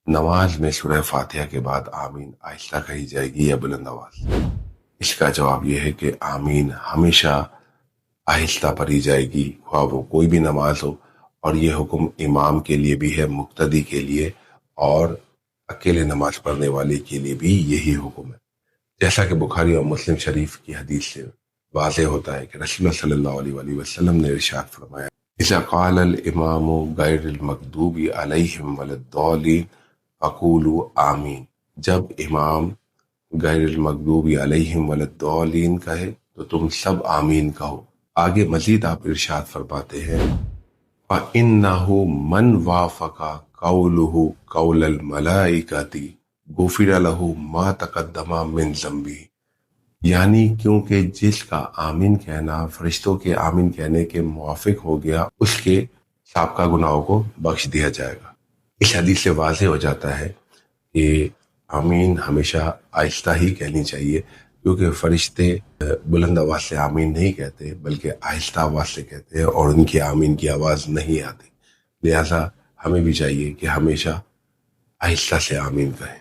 نماز میں سورہ فاتحہ کے بعد آمین آہستہ کہی جائے گی یا بلند آواز سے؟ اس کا جواب یہ ہے کہ آمین ہمیشہ آہستہ پڑھی جائے گی، خواہ وہ کوئی بھی نماز ہو، اور یہ حکم امام کے لیے بھی ہے، مقتدی کے لیے، اور اکیلے نماز پڑھنے والے کے لیے بھی یہی حکم ہے۔ جیسا کہ بخاری اور مسلم شریف کی حدیث سے واضح ہوتا ہے کہ رسول اللہ صلی اللہ علیہ وآلہ وسلم نے ارشاد فرمایا، اذا قال الامام غیر المغضوب علیہم ولا الضالین فقولوا آمین۔ جب امام غیر المغضوب علیہم ولا الضالین کہے تو تم سب آمین کہو۔ آگے مزید آپ ارشاد فرماتے ہیں، فَإِنَّهُ مَنْ وَافَقَ قَوْلُهُ قَوْلَ الْمَلَائِكَةِ غُفِرَ لَهُ مَا تَقَدَّمَ مِنْ ذَنْبِهِ، یعنی کیونکہ جس کا آمین کہنا فرشتوں کے آمین کہنے کے موافق ہو گیا، اس کے سابقہ گناہوں کو بخش دیا جائے گا۔ اس حدیث سے واضح ہو جاتا ہے کہ آمین ہمیشہ آہستہ ہی کہنی چاہیے، کیونکہ فرشتے بلند آواز سے آمین نہیں کہتے بلکہ آہستہ آواز سے کہتے ہیں، اور ان کی آمین کی آواز نہیں آتی، لہذا ہمیں بھی چاہیے کہ ہمیشہ آہستہ سے آمین کہیں۔